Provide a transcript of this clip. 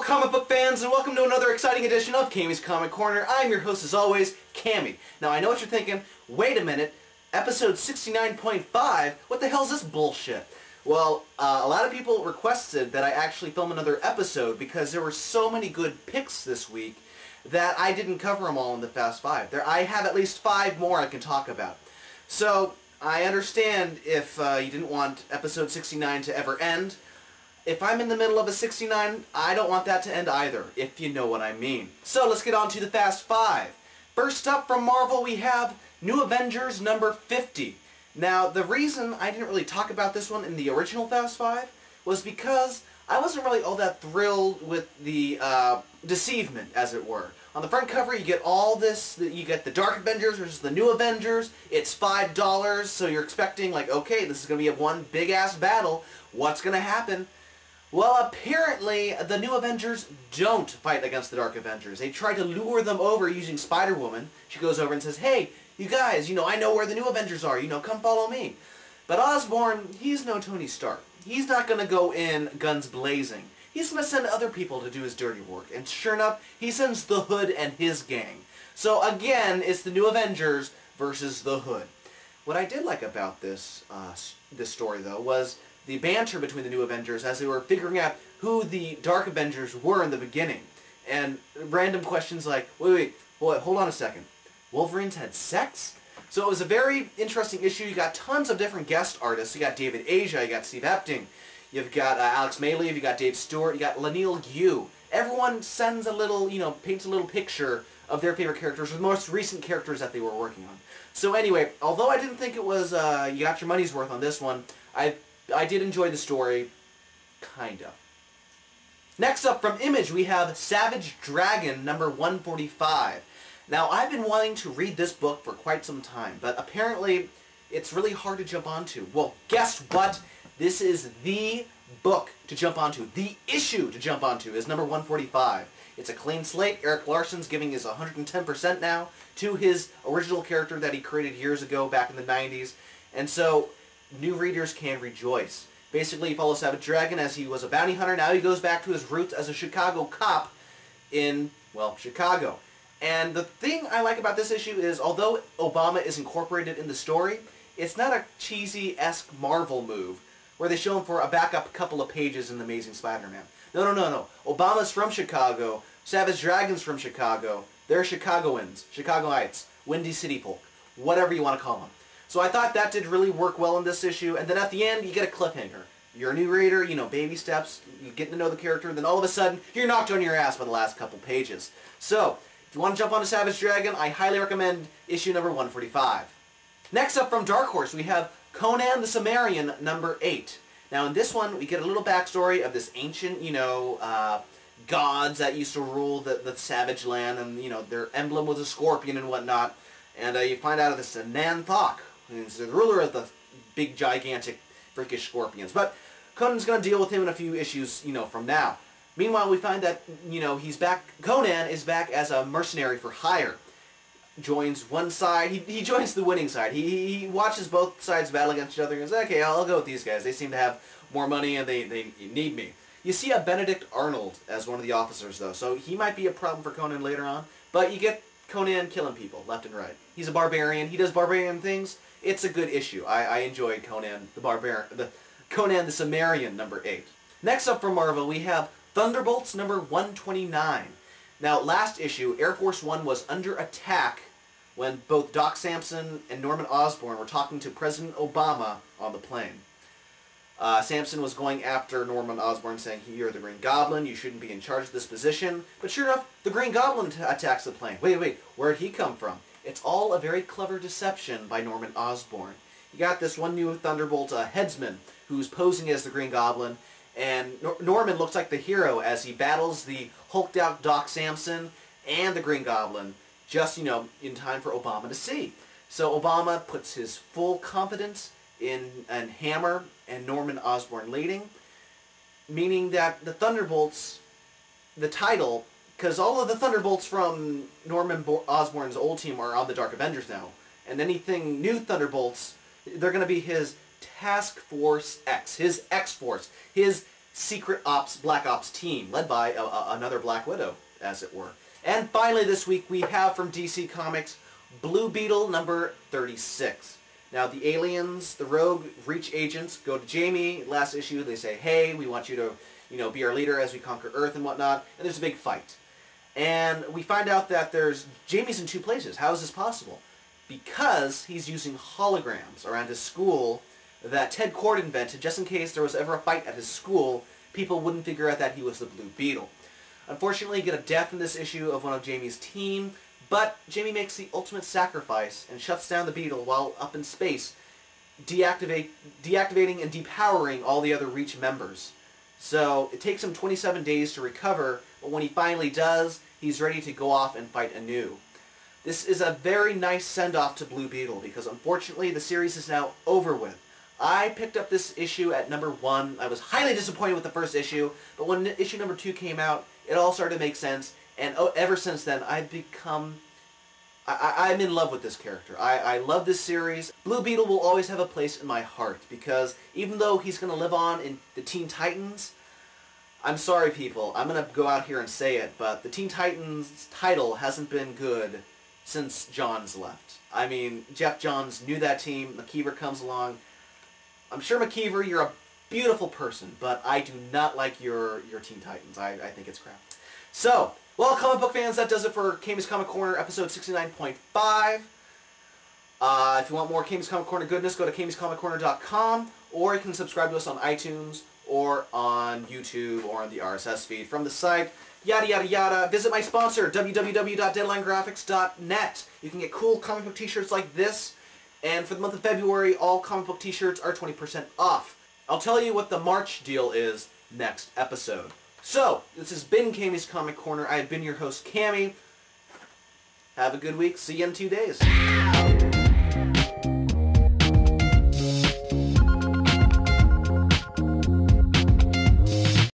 comic book fans, and welcome to another exciting edition of Cammy's Comic Corner. I'm your host, as always, Cammy. Now, I know what you're thinking. Wait a minute, episode 69.5? What the hell is this bullshit? Well, a lot of people requested that I actually film another episode because there were so many good picks this week that I didn't cover them all in the Fast Five. I have at least 5 more I can talk about. So, I understand if you didn't want episode 69 to ever end. If I'm in the middle of a 69, I don't want that to end either, if you know what I mean. So let's get on to the Fast Five. First up from Marvel, we have New Avengers number 50. Now, the reason I didn't really talk about this one in the original Fast Five was because I wasn't really all that thrilled with the deceivement, as it were. On the front cover, you get all this. You get the Dark Avengers versus the New Avengers. It's $5, so you're expecting, like, okay, this is going to be one big-ass battle. What's going to happen? Well, apparently, the New Avengers don't fight against the Dark Avengers. They try to lure them over using Spider-Woman. She goes over and says, hey, you guys, I know where the New Avengers are. Come follow me. But Osborn, he's no Tony Stark. He's not going to go in guns blazing. He's going to send other people to do his dirty work. And sure enough, he sends the Hood and his gang. So again, it's the New Avengers versus the Hood. What I did like about this story, though, was the banter between the New Avengers as they were figuring out who the Dark Avengers were in the beginning. And random questions like, wait, hold on a second. Wolverine's had sex? So it was a very interesting issue. You got tons of different guest artists. You got David Aja, you got Steve Epting, you've got Alex Maley, you got Dave Stewart, you got Lanil Yu. Everyone sends a little, paints a little picture of their favorite characters, or the most recent characters that they were working on. So anyway, although I didn't think it was, you got your money's worth on this one, I did enjoy the story, kinda. Next up from Image, we have Savage Dragon number 145. Now, I've been wanting to read this book for quite some time, but apparently it's really hard to jump onto. Well, guess what? This is the book to jump onto. The issue to jump onto is number 145. It's a clean slate. Eric Larson's giving his 110% now to his original character that he created years ago back in the 90s. And so new readers can rejoice. Basically, you follow Savage Dragon as he was a bounty hunter. Now he goes back to his roots as a Chicago cop in, well, Chicago. And the thing I like about this issue is, although Obama is incorporated in the story, it's not a cheesy-esque Marvel move where they show him for a backup couple of pages in The Amazing Spider-Man. No. Obama's from Chicago. Savage Dragon's from Chicago. They're Chicagoans, Chicagoites, Windy City folk, whatever you want to call them. So I thought that did really work well in this issue, and then at the end, you get a cliffhanger. You're a new reader, baby steps, you get to know the character, and then all of a sudden, you're knocked on your ass by the last couple pages. So, if you want to jump onto Savage Dragon, I highly recommend issue number 145. Next up from Dark Horse, we have Conan The Cimmerian number 8. Now in this one, we get a little backstory of this ancient, gods that used to rule the Savage Land, and, their emblem was a scorpion and whatnot. And you find out this Nanthok, who's the ruler of the big, gigantic, freakish scorpions. But Conan's going to deal with him in a few issues, from now. Meanwhile, we find that, he's back. Conan is back as a mercenary for hire. Joins one side. He joins the winning side. He watches both sides battle against each other and goes, okay, I'll go with these guys. They seem to have more money and they need me. You see a Benedict Arnold as one of the officers, though, so he might be a problem for Conan later on. But you get Conan killing people left and right. He's a barbarian. He does barbarian things. It's a good issue. I enjoyed Conan the Cimmerian number 8. Next up from Marvel, we have Thunderbolts number 129. Now, last issue, Air Force One was under attack when both Doc Samson and Norman Osborn were talking to President Obama on the plane. Samson was going after Norman Osborn, saying, you're the Green Goblin, you shouldn't be in charge of this position. But sure enough, the Green Goblin attacks the plane. Wait, where'd he come from? It's all a very clever deception by Norman Osborn. You got this one new Thunderbolt headsman who's posing as the Green Goblin, and Norman looks like the hero as he battles the hulked-out Doc Samson and the Green Goblin, just, in time for Obama to see. So Obama puts his full confidence in Hammer and Norman Osborn leading, meaning that the Thunderbolts, the title, because all of the Thunderbolts from Norman Osborn's old team are on the Dark Avengers now, and anything new Thunderbolts, they're going to be his Task Force X, his X-Force, his secret ops, black ops team, led by another Black Widow, as it were. And finally this week we have from DC Comics, Blue Beetle number 36. Now the aliens, the rogue Reach agents, go to Jamie. Last issue they say, hey, we want you to, be our leader as we conquer Earth and whatnot. And there's a big fight. And we find out that Jamie's in two places. How is this possible? Because he's using holograms around his school that Ted Kord invented just in case there was ever a fight at his school, people wouldn't figure out that he was the Blue Beetle. Unfortunately, you get a death in this issue of one of Jamie's team, but Jamie makes the ultimate sacrifice and shuts down the Beetle while up in space, deactivating and depowering all the other Reach members. So it takes him 27 days to recover, but when he finally does, he's ready to go off and fight anew. This is a very nice send-off to Blue Beetle because unfortunately the series is now over with. I picked up this issue at number 1. I was highly disappointed with the first issue, but when issue number 2 came out, it all started to make sense, and ever since then, I'm in love with this character. I love this series. Blue Beetle will always have a place in my heart, because even though he's going to live on in the Teen Titans, I'm sorry people, I'm going to go out here and say it, but the Teen Titans title hasn't been good since Johns left. I mean, Jeff Johns knew that team, McKeever comes along. I'm sure, McKeever, you're a beautiful person, but I do not like your Teen Titans. I think it's crap. So, well, comic book fans, that does it for Cammy's Comic Corner, episode 69.5. If you want more Cammy's Comic Corner goodness, go to cammyscomiccorner.com, or you can subscribe to us on iTunes, or on YouTube, or on the RSS feed from the site. Yada, yada, yada. Visit my sponsor, www.deadlinegraphics.net. You can get cool comic book t-shirts like this. And for the month of February, all comic book t-shirts are 20% off. I'll tell you what the March deal is next episode. So, this has been Cammy's Comic Corner. I have been your host, Cammy. Have a good week. See you in 2 days.